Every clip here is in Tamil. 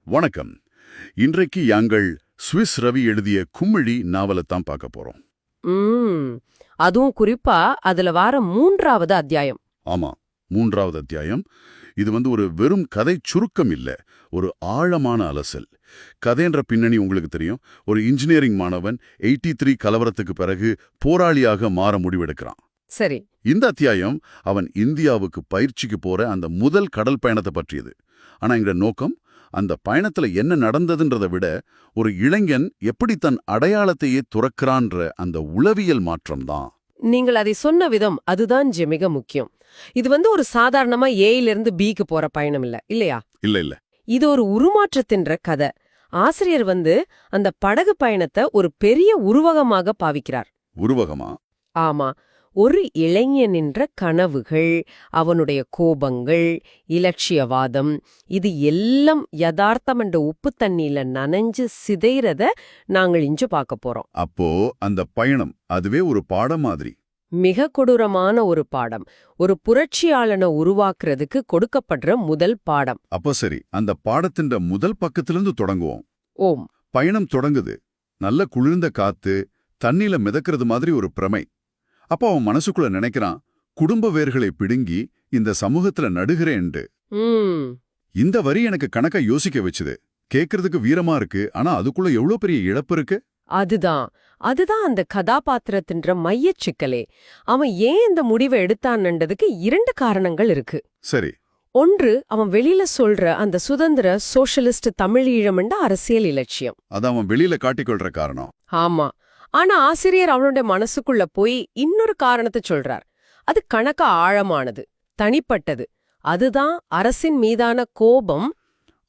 வணக்கம். இன்றைக்கு யாங்கள் ஸ்விஸ் ரவி எழுதிய குமிழி நாவலைத்தான் பார்க்க போறோம். அதுவும் குறிப்பா அதுல வார 3வது அத்தியாயம். ஆமா, 3வது அத்தியாயம். இது ஒரு வெறும் கதை சுருக்கம் இல்ல, ஒரு ஆழமான அலசல். கதைன்ற பின்னணி உங்களுக்கு தெரியும். ஒரு இன்ஜினியரிங் மாணவன் 83 கலவரத்துக்கு பிறகு போராளியாக மாற முடிவெடுக்கிறான். சரி. இந்த அத்தியாயம் அவன் இந்தியாவுக்கு பயிற்சிக்கு போற அந்த முதல் கடல் பயணத்தை பற்றியது. ஆனா எங்க நோக்கம் அந்த பயணத்துல என்ன நடந்ததுன்றதை விட ஒரு இளைஞன் எப்படி தன் அடையாளத்தையே துறக்கிறான்ற அந்த உளவியல் மாற்றம்தான். நீங்கள் அதை சொன்ன விதம் அதுதான் மிக முக்கியம். இது ஒரு சாதாரணமா ஏயிலிருந்து பிக்கு போற பயணம் இல்லையா? இல்ல. இது ஒரு உருமாற்றத்தின்ற கதை. ஆசிரியர் அந்த படகு பயணத்தை ஒரு பெரிய உருவகமாக பாவிக்கிறார். உருவகமா? ஆமா. ஒரு இளைஞனின்ற கனவுகள், அவனுடைய கோபங்கள், இலட்சியவாதம், இது எல்லாம் யதார்த்தம் என்ற உப்பு தண்ணியில நனைஞ்சு சிதைறத நாங்கள் இன்று பார்க்க போறோம். அப்போ அந்த பயணம் அதுவே ஒரு பாடம் மாதிரி. மிக கொடூரமான ஒரு பாடம். ஒரு புரட்சியாளனை உருவாக்குறதுக்கு கொடுக்கப்படுற முதல் பாடம். அப்போ சரி, அந்த பாடத்தின் முதல் பக்கத்திலிருந்து தொடங்குவோம். ஓம். பயணம் தொடங்குது. நல்ல குளிர்ந்த காத்து, தண்ணில மிதக்கிறது மாதிரி ஒரு பிரமை. அப்போ அவன் மனசுக்குள்ள நினைக்கிறான், குடும்ப வேர்களை பிடுங்கி இந்த சமூகத்துல நடுகிறேன்ட்டு. இந்த வரி எனக்கு கணக்க யோசிக்க வச்சுது. கேட்கறதுக்கு வீரமா இருக்கு, ஆனா அதுக்குள்ள எவ்வளவு பெரிய இழப்பு இருக்கு. அதுதான் அந்த கதாபாத்திரத்தின்ற மையச் சிக்கலே. அவன் ஏன் இந்த முடிவை எடுத்தான்ன்றதுக்கு 2 காரணங்கள் இருக்கு. சரி. ஒன்று, அவன் வெளியில சொல்ற அந்த சுதந்திர சோஷலிஸ்ட் தமிழீழம்ன்ற அரசியல் இலட்சியம். அது அவன் வெளியில காட்டிக்கொள்ற காரணம். ஆமா. ஆனா ஆசிரியர் அவனுடைய மனசுக்குள்ள போய் இன்னொரு காரணத்தை சொல்றார். அது கணக்க ஆழமானது, தனிப்பட்டது. அதுதான் அரசின் மீதான கோபம்.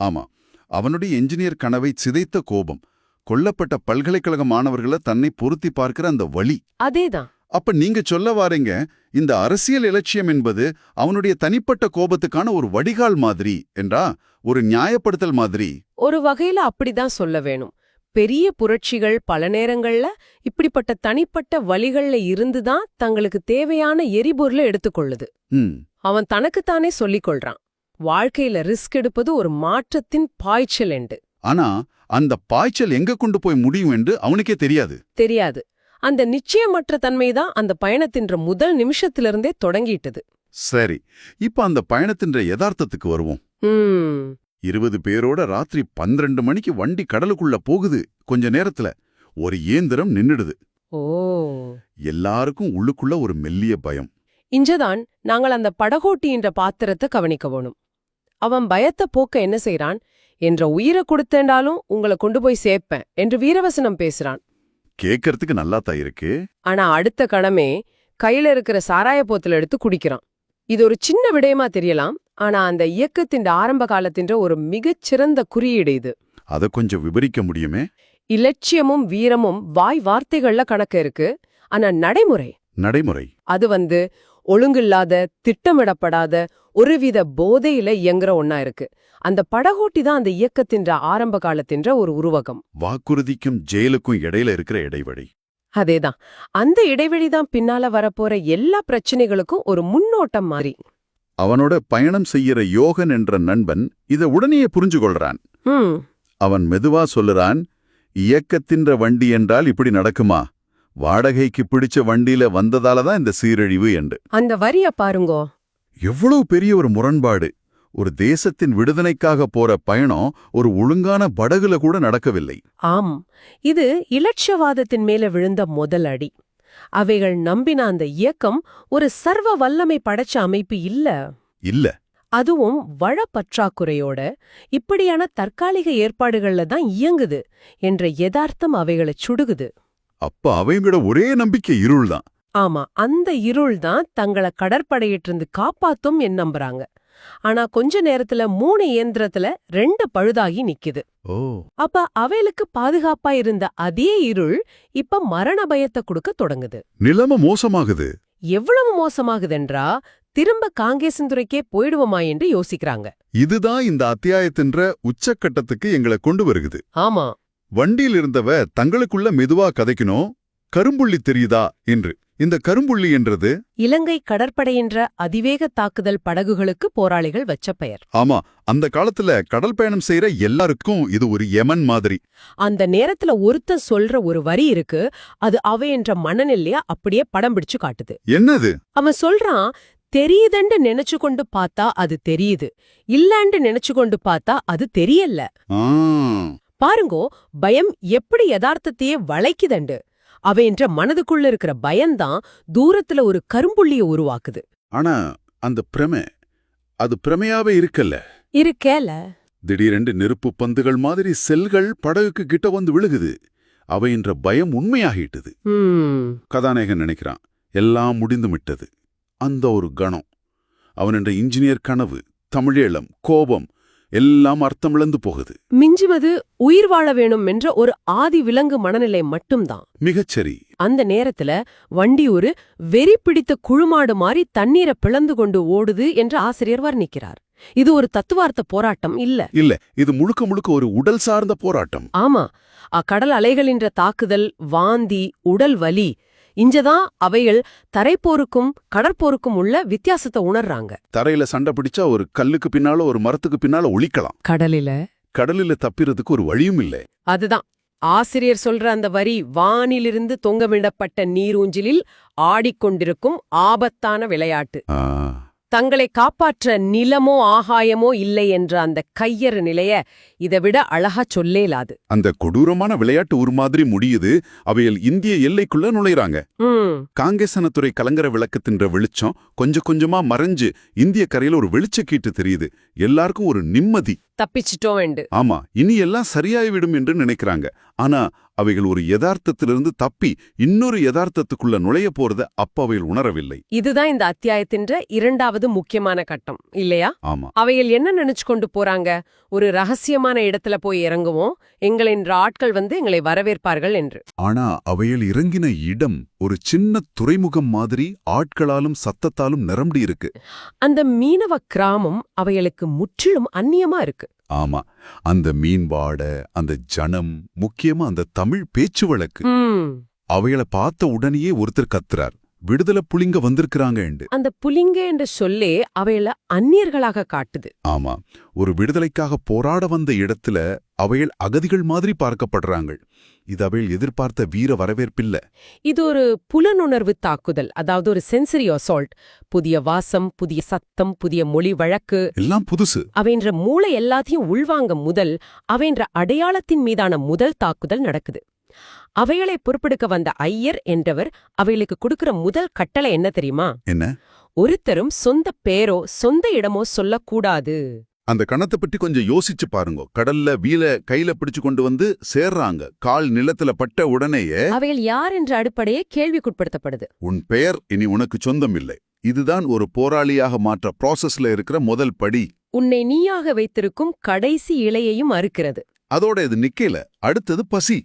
ஆமா, அவனுடைய என்ஜினியர் கனவை சிதைத்த கோபம், கொல்லப்பட்ட பல்கலைக்கழக மாணவர்களை தன்னை பொருத்தி பார்க்கிற அந்த வழி. அதேதான். அப்ப நீங்க சொல்ல வாரீங்க, இந்த அரசியல் இலட்சியம் என்பது அவனுடைய தனிப்பட்ட கோபத்துக்கான ஒரு வடிகால் மாதிரி என்றா, ஒரு நியாயப்படுத்தல் மாதிரி? ஒரு வகையில அப்படிதான் சொல்ல வேணும். பெரிய புரட்சிகள் பல நேரங்கள்ல இப்படிப்பட்ட தனிப்பட்ட வழிகள்ல இருந்துதான் தங்களுக்கு தேவையான எரிபொருளை எடுத்துக்கொள்ளுது. அவன் தனக்குத்தானே சொல்லிக் கொள்றான், வாழ்க்கையில ரிஸ்க் எடுப்பது ஒரு மாற்றத்தின் பாய்ச்சல் என்று. ஆனா அந்த பாய்ச்சல் எங்க கொண்டு போய் முடியும் என்று அவனுக்கே தெரியாது. அந்த நிச்சயமற்ற தன்மைதான் அந்த பயணத்தின் முதல் நிமிஷத்திலிருந்தே தொடங்கிட்டது. சரி, இப்ப அந்த பயணத்தின் யதார்த்தத்துக்கு வருவோம். 20 பேரோட ராத்திரி 12 மணிக்கு வண்டி கடலுக்குள்ள போகுது. கொஞ்ச நேரத்துல ஒரு இயந்திரம் நின்னுடுது. ஓ. எல்லாருக்கும் உள்ளுக்குள்ள ஒரு மெல்லிய பயம். இஞ்சதான் நாங்கள் அந்த படகோட்டின்ற பாத்திரத்தை கவனிக்க வேணும். அவன் பயத்தை போக்க என்ன செய்றான்? என்ற உயிரை கொடுத்தேண்டாலும் உங்களை கொண்டு போய் சேர்ப்பேன் என்று வீரவசனம் பேசுறான். கேட்கறதுக்கு நல்லாத்தான் இருக்கு. ஆனா அடுத்த கணமே கையில இருக்கிற சாராய போத்தல எடுத்து குடிக்கிறான். இது ஒரு சின்ன விடயமா தெரியலாம், ஆனா அந்த இயக்கத்தின் ஆரம்ப காலத்தின்ற ஒரு மிகச்சிறந்த குறியீடு இது. அதை கொஞ்சம் விவரிக்க முடியுமே? இலட்சியமும் வீரமும் வாய் வார்த்தைகள்ல கணக்கு இருக்கு, ஆனா நடைமுறை அது ஒழுங்கில்லாத, திட்டமிடப்படாத, ஒருவித போதையில இயங்குற ஒன்னா இருக்கு. அந்த படகோட்டி தான் அந்த இயக்கத்தின் ஆரம்ப காலத்தின்ற ஒரு உருவகம். வாக்குறுதிக்கும் ஜெயிலுக்கும் இடையில இருக்கிற இடைவெளி. அதேதான். அந்த இடைவெளிதான் பின்னால வரப்போற எல்லா பிரச்சனைகளுக்கும் ஒரு முன்னோட்டம் மாதிரி. அவனோட பயணம் செய்யற யோகன் என்ற நண்பன் இத உடனே புரிஞ்சு கொள்றான். அவன் மெதுவா சொல்லுறான், இயக்கத்தின்ற வண்டி என்றால் இப்படி நடக்குமா? வாடகைக்கு பிடிச்ச வண்டியில வந்ததாலதான் இந்த சீரழிவு என்று. அந்த வரிய பாருங்கோ, எவ்வளவு பெரிய ஒரு முரண்பாடு. ஒரு தேசத்தின் விடுதலைக்காக போற பயணம் ஒரு ஒழுங்கான படகுல கூட நடக்கவில்லை. ஆம், இது இலட்சியவாதத்தின் மேல விழுந்த முதல் அடி. அவைகள் நம்பின அந்த இயக்கம் ஒரு சர்வ வல்லமை படைச்ச அமைப்பு இல்ல. அதுவும் வள பற்றாக்குறையோட இப்படியான தற்காலிக ஏற்பாடுகள்ல தான் இயங்குது என்ற யதார்த்தம் அவைகளை சுடுகுது. அப்ப அவைங்களோட ஒரே நம்பிக்கை இருள்தான். ஆமா, அந்த இருள் தான் தங்களை கடற்படையிட்டிருந்து காப்பாத்தும் நம்புறாங்க. ஆனா கொஞ்ச நேரத்துல 3 இயந்திரத்துல 2 பழுதாகி நிக்குது. அப்ப அவைகளுக்கு பாதுகாப்பா இருந்த அதே இருள் இப்ப மரண பயத்தை கொடுக்க தொடங்குது. நிலைமை மோசமாகுது. எவ்வளவு மோசமாகுதென்றா, திரும்ப காங்கேசந்துறைக்கே போயிடுவோமா என்று யோசிக்கிறாங்க. இதுதான் இந்த அத்தியாயத்தின்ற உச்சக்கட்டத்துக்கு எங்களை கொண்டு வருகுது. ஆமா. வண்டியில் இருந்தவ தங்களுக்குள்ள மெதுவா கதைக்கணும், கரும்புள்ளி தெரியுதா என்று. இந்த கரும்புள்ளி என்றது இலங்கை கடற்படையின்ற அதிவேக தாக்குதல் படகுகளுக்கு போராளிகள் வச்ச பெயர். ஆமா, அந்த காலத்துல கடல் பயணம் செய்யற எல்லாருக்கும் இது ஒரு யமன் மாதிரி. அந்த நேரத்துல ஒருத்தன் சொல்ற ஒரு வரி இருக்கு, அது அவ என்ற மனநிலைய அப்படியே படம் பிடிச்சு காட்டுது. என்னது? அவன் சொல்றான், தெரியுதண்டு நினைச்சு கொண்டு பார்த்தா அது தெரியுது, இல்லண்டு நினைச்சு கொண்டு பார்த்தா அது தெரியல. ஆ, பாருங்கோ, பயம் எப்படி யதார்த்தத்தையே வளைக்குதண்டு. அவ என்ற மனதுக்குள்ள இருக்கிற பயம்தான் தூரத்துல ஒரு கரும்புள்ளிய உருவாக்குது. ஆனா அந்த அது பிரமையாவே இருக்கல்ல. இருக்கேல. திடீரென்று நெருப்பு பந்துகள் மாதிரி செல்கள் படகுக்கு கிட்ட வந்து விழுகுது. அவை என்ற பயம் உண்மையாகிட்டது. கதாநாயகன் நினைக்கிறான், எல்லாம் முடிந்து விட்டது. அந்த ஒரு கணம், அவன் என்ற இன்ஜினியர் கனவு, தமிழேளம், கோபம் எல்லாம் அர்த்தமிழந்து போகுது. மிஞ்சுவது உயிர் வாழ வேணும் என்ற ஒரு ஆதி விலங்கு மனநிலை மட்டும்தான். மிகச்சரி. அந்த நேரத்துல வண்டி ஒரு வெறி பிடித்த குழுமாடு மாதிரி தண்ணீரை பிளந்து கொண்டு ஓடுது என்று ஆசிரியர் வர்ணிக்கிறார். இது ஒரு தத்துவார்த்த போராட்டம் இல்ல. இல்ல, இது முழுக்க முழுக்க ஒரு உடல் சார்ந்த போராட்டம். ஆமா, கடல் அலைகளின்ற தாக்குதல், வாந்தி, உடல் வலி, இஞ்சதான் அவைகள் தரைப்போருக்கும் கடற்போருக்கும் உள்ள வித்தியாசத்தை உணர்றாங்க. தரையில சண்டை பிடிச்சா ஒரு கல்லுக்கு பின்னால ஒரு மரத்துக்கு பின்னால ஒளிக்கலாம். கடலில தப்பிறதுக்கு ஒரு வழியும் இல்லை. அதுதான் ஆசிரியர் சொல்ற அந்த வரி, வானிலிருந்து தொங்கவிடப்பட்ட நீரூஞ்சிலில் ஆடிக்கொண்டிருக்கும் ஆபத்தான விளையாட்டு. தங்களை காப்பாற்ற நிலமோ ஆகாயமோ இல்லை என்ற அந்த கையறு நிலைய இதைவிட அழகா சொல்லேலாது. அந்த கொடூரமான விளையாட்டு ஒரு மாதிரி முடியுது. அவையில் இந்திய எல்லைக்குள்ள நுழைறாங்க. காங்கேசனத்துறை கலங்கர விளக்கத்தின்ற வெளிச்சம் கொஞ்சம் கொஞ்சமா மறைஞ்சு இந்திய கரையில ஒரு வெளிச்சக்கீட்டு தெரியுது. எல்லாருக்கும் ஒரு நிம்மதி. தப்பிச்சிட்டோம். ஆமா, இனி எல்லாம் சரியாய்விடும் என்று நினைக்கிறாங்க. ஆனா அவைகள் ஒரு யதார்த்தத்திலிருந்து தப்பி இன்னொரு யதார்த்தத்துக்குள்ள நுழைய போறத அப்ப அவைகள் உணரவில்லை. இதுதான் இந்த அத்தியாயத்தின் இரண்டாவது முக்கியமான கட்டம் இல்லையா? ஆமா. அவைகள் என்ன நினைச்சு கொண்டு போறாங்க? ஒரு ரகசியமான இடத்துல போய் இறங்குவோம், எங்களின் ஆட்கள் வந்து எங்களை வரவேற்பார்கள் என்று. ஆனா அவைகள் இறங்கின இடம் ஒரு சின்ன துறைமுகம் மாதிரி ஆட்களாலும் சத்தத்தாலும் நிரம்பி இருக்கு. அந்த மீனவ கிராமம் அவைகளுக்கு முற்றிலும் அந்நியமா இருக்கு. ஆமா, அந்த மீன்பாட, அந்த ஜனம், முக்கியமா அந்த தமிழ் பேச்சு வழக்கு, அவைகளை பார்த்த உடனேயே ஒருத்தர் கத்துறார், விடுதலை புலிங்க வந்திருக்கிறாங்க. அந்த புலிங்க என்ற சொல்லே அவைகளை அந்நியர்களாக காட்டுது. ஆமா, ஒரு விடுதலைக்காக போராட வந்த இடத்துல அவைகள் அகதிகள் மாதிரி பார்க்கப்படுறாங்க. இது அவைகள் எதிர்பார்த்த வீர வரவேற்பில்ல. இது ஒரு புலனுணர்வு தாக்குதல், அதாவது ஒரு சென்சரி அசால்ட். புதிய வாசம், புதிய சத்தம், புதிய மொழி வழக்கு, எல்லாம் புதுசு. அவைன்ற மூளை எல்லாத்தையும் உள்வாங்க முதல் அவைன்ற அடையாளத்தின் மீதான முதல் தாக்குதல் நடக்குது. அவைகளை பொறுப்பெடுக்க வந்த ஐயர் என்றவர் அவைகளுக்கு கொடுக்கிற முதல் கட்டளை என்ன தெரியுமா? என்ன? ஒருத்தரும் சொந்த பேரோ சொந்த இடமோ சொல்லக்கூடாது. அந்த கணத்தை பற்றி கொஞ்சம் யோசிச்சு பாருங்க. கடல்ல வீல கையில பிடிச்சு கொண்டு வந்து சேர்றாங்க. கால் நிலத்துல பட்ட உடனேயே அவைகள் யார் என்ற அடிப்படையே கேள்விக்குட்படுத்தப்படுது. உன் பெயர் இனி உனக்கு சொந்தம் இல்லை. இதுதான் ஒரு போராளியாக மாற்ற ப்ராசஸ்ல இருக்கிற முதல் படி. உன்னை நீயாக வைத்திருக்கும் கடைசி இலையையும் அறுக்கிறது. அதோட இது நிக்கல. அடுத்தது பசி.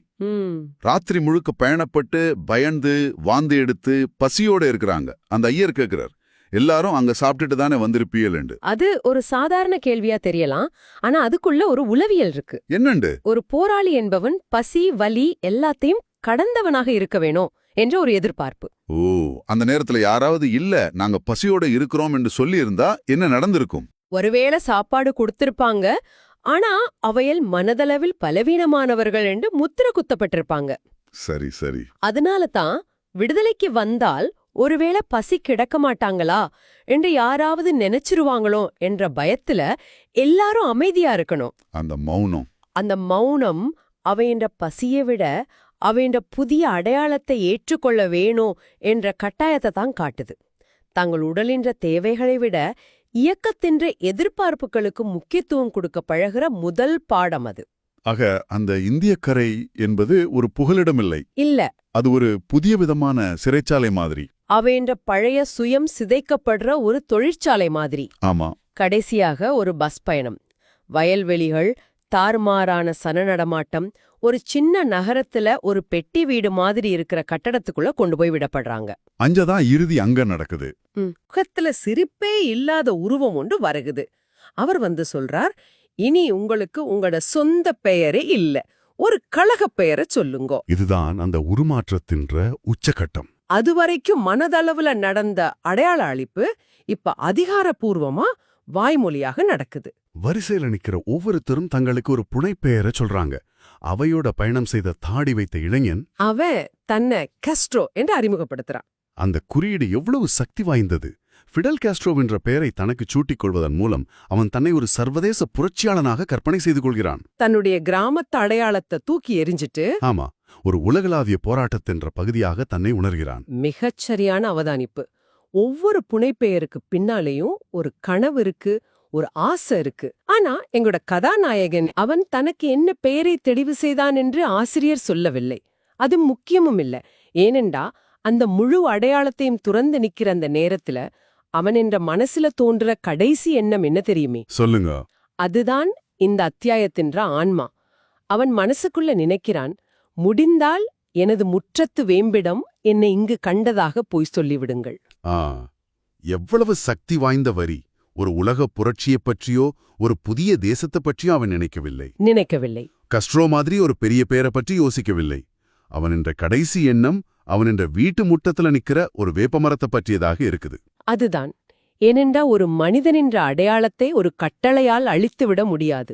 ராத்திரி முழுக்க பயணப்பட்டு பயந்து வாந்தி எடுத்து பசியோட இருக்கிறாங்க. அந்த ஐயர் கேட்கிறார், எல்லாரும் அங்க சாப்பிட்டுட்டு தானே வந்திருப்பீங்க. அது ஒரு சாதாரண கேள்வியா தெரியலாம், ஆனா அதுக்குள்ள ஒரு உளவியல் இருக்கு. என்னண்டு? ஒரு போராளி என்பவன் பசி வலி எல்லாத்தையும் கடந்தவனாக இருக்க வேணும் என்ற ஒரு எதிர்பார்ப்பு. ஓ, அந்த நேரத்துல யாராவது இல்ல நாங்க பசியோட இருக்கிறோம் என்று சொல்லி இருந்தா என்ன நடந்திருக்கும்? ஒருவேளை சாப்பாடு கொடுத்திருப்பாங்க, ஆனா அவையல் மனதளவில் பலவீனமானவர்கள் என்று முத்திர குத்தப்பட்டிருப்பாங்க. சரி சரி. அதனால தான் விடுதலைக்கு வந்தால் ஒருவேளை பசி கிடக்க மாட்டாங்களா என்று யாராவது நினைச்சிருவாங்களோ என்ற பயத்துல எல்லாரும் அமைதியா இருக்கணும். அந்த மௌனம் அவையன்ற பசியை விட அவையன்ற புதிய அடையாளத்தை ஏற்றுக்கொள்ள வேணும் என்ற கட்டாயத்தை தான் காட்டுது. தங்கள் உடலின்ற தேவைகளை விட இயக்கத்தின்ற எதிர்பார்ப்புகளுக்கு முக்கியத்துவம் கொடுக்க பழகிற முதல் பாடம் அது. ஆக அந்த இந்திய கரை என்பது ஒரு புகலிடமில்லை. இல்ல, அது ஒரு புதிய விதமான சிறைச்சாலை மாதிரி. அவைன்ற பழைய சுயம் சிதைக்கப்படுற ஒரு தொழிற்சாலை மாதிரி. ஆமா. கடைசியாக ஒரு பஸ் பயணம், வயல்வெளிகள், தாறுமாறான சனநடமாட்டம், ஒரு சின்ன நகரத்துல ஒரு பெட்டி வீடு மாதிரி இருக்கிற கட்டடத்துக்குள்ள கொண்டு போய் விடப்படுறாங்க. அஞ்சதான் இறுதி அங்க நடக்குது. முகத்துல சிரிப்பே இல்லாத உருவம் ஒன்று வருகுது. அவர் வந்து சொல்றார், இனி உங்களுக்கு உங்களோட சொந்த பெயரே இல்ல, ஒரு கழக பெயரை சொல்லுங்க. இதுதான் அந்த உருமாற்றத்தின்ற உச்சகட்டம். அதுவரைக்கும் மனதளவுல நடந்த அடையாள அழிப்பு இப்ப அதிகாரப்பூர்வமா வாய்மொழியாக நடக்குது. வரிசையில நிக்கிற ஒவ்வொருத்தரும் தங்களுக்கு ஒரு புனைப்பெயரை சொல்றாங்க. அவையோட பயணம் செய்த தாடி வைத்த இளைஞன் அவன் தன்னை காஸ்ட்ரோ என்று அறிமுகப்படுத்துறான். அந்த குறியீடு எவ்வளவு சக்தி வாய்ந்தது! ஃபிடல் காஸ்ட்ரோவென்ற பெயரை தனக்கு சூட்டிக் கொள்வதன் மூலம் அவன் தன்னை ஒரு சர்வதேச புரட்சியாளனாக கற்பனை செய்து கொள்கிறான். தன்னுடைய கிராமத்து அடையாளத்தை தூக்கி எறிஞ்சிட்டு ஆமா, ஒரு உலகளாவிய போராட்டத்தின்ற பகுதியாக தன்னை உணர்கிறான். மிகச்சரியான அவதானிப்பு. ஒவ்வொரு புனைப்பெயருக்கு பின்னாலேயும் ஒரு கனவு இருக்கு, ஒரு ஆசை இருக்கு. ஆனா எங்களோட கதாநாயகன் அவன் தனக்கு என்ன பெயரை தெரிவு செய்தான் என்று ஆசிரியர் சொல்லவில்லை. அது முக்கியமும் இல்ல. ஏனெண்டா அந்த முழு அடையாளத்தையும் துறந்து நிக்கிற அந்த நேரத்துல அவன் என்ற மனசுல தோன்ற கடைசி எண்ணம் என்ன தெரியுமே? சொல்லுங்க. அதுதான் இந்த அத்தியாயத்தின்ற ஆன்மா. அவன் மனசுக்குள்ள நினைக்கிறான், முடிந்தால் எனது முற்றத்து வேம்பிடம் என்னை இங்கு கண்டதாக போய் சொல்லிவிடுங்கள். எவ்வளவு சக்தி வாய்ந்த வரி! ஒரு உலக புரட்சியைப் பற்றியோ ஒரு புதிய தேசத்தைப் பற்றியோ அவன் நினைக்கவில்லை. கஸ்ட்ரோ மாதிரி ஒரு பெரிய பேரை பற்றி யோசிக்கவில்லை. அவன் என்ற கடைசி எண்ணம் அவன் என்ற வீட்டு முட்டத்துல நிக்கிற ஒரு வேப்பமரத்தை பற்றியதாக இருக்குது. அதுதான். ஏனென்றா ஒரு மனிதனின்ற அடையாளத்தை ஒரு கட்டளையால் அழித்துவிட முடியாது.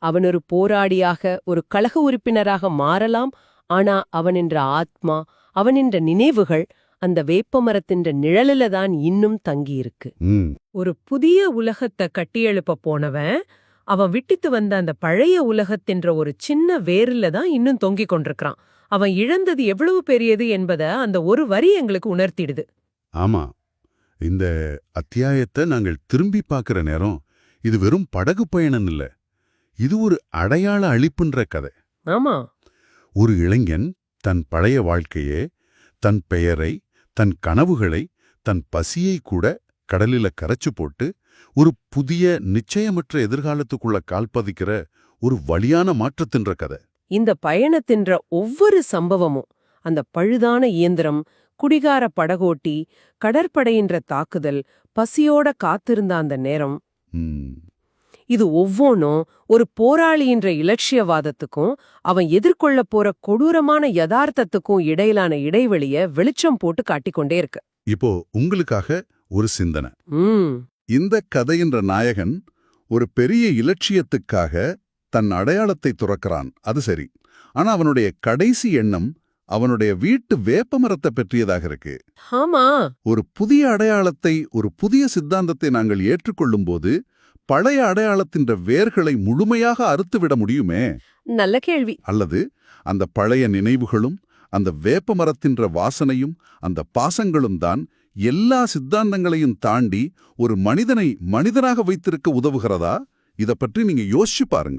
அவன் ஒரு போராடியாக, ஒரு கழக உறுப்பினராக மாறலாம். ஆனா அவனின்ற ஆத்மா, அவனின்ற நினைவுகள் அந்த வேப்பமரத்தின்ற நிழலில தான் இன்னும் தங்கியிருக்கு. ஒரு புதிய உலகத்தை கட்டியெழுப்ப போனவன் அவன் விட்டித்து வந்த அந்த பழைய உலகத்தின்ற ஒரு சின்ன வேரில தான் இன்னும் தொங்கிக் கொண்டிருக்கிறான். அவன் இழந்தது எவ்வளவு பெரியது என்பத அந்த ஒரு வரி எங்களுக்கு உணர்த்திடுது. ஆமா, இந்த அத்தியாயத்தை நாங்கள் திரும்பி பார்க்கிற நேரம் இது வெறும் படகு பயணம் இல்ல, இது ஒரு அடையாள அழிப்புன்ற கதை. ஆமா, ஒரு இளைஞன் தன் பழைய வாழ்க்கையே, தன் பெயரை, தன் கனவுகளை, தன் பசியை கூட கடலில கரைச்சு போட்டு ஒரு புதிய நிச்சயமற்ற எதிர்காலத்துக்குள்ள கால்பதிக்கிற ஒரு வலியான மாற்றத்தின்ற கதை. இந்த பயணத்தின்ற ஒவ்வொரு சம்பவமும், அந்த பழுதான இயந்திரம், குடிகார படகோட்டி, கடற்படையின்ற தாக்குதல், பசியோட காத்திருந்த அந்த நேரம், இது ஒவ்வொன்றும் ஒரு போராளியின்ற இலட்சியவாதத்துக்கும் அவன் எதிர்கொள்ள போற கொடூரமான யதார்த்தத்துக்கும் இடையிலான இடைவெளிய வெளிச்சம் போட்டு காட்டிக்கொண்டே இருக்கு. இப்போ உங்களுக்காக ஒரு சிந்தனை. இந்த கதையின்ற நாயகன் ஒரு பெரிய இலட்சியத்துக்காக தன் அடையாளத்தை துறக்கிறான், அது சரி. ஆனா அவனுடைய கடைசி எண்ணம் அவனுடைய வீட்டு வேப்பமரத்தை பற்றியதாக இருக்கு. ஆமா, ஒரு புதிய அடையாளத்தை, ஒரு புதிய சித்தாந்தத்தை நாங்கள் ஏற்றுக்கொள்ளும் போது பழைய அடையாளத்தின்ற வேர்களை முழுமையாக அறுத்துவிட முடியுமே? நல்ல கேள்வி. அல்லது அந்த பழைய நினைவுகளும் அந்த வேப்பமரத்தின்ற வாசனையும் அந்த பாசங்களும் தான் எல்லா சித்தாந்தங்களையும் தாண்டி ஒரு மனிதனை மனிதனாக வைத்திருக்க உதவுகிறதா? இத பற்றி நீங்க யோசிச்சு பாருங்க.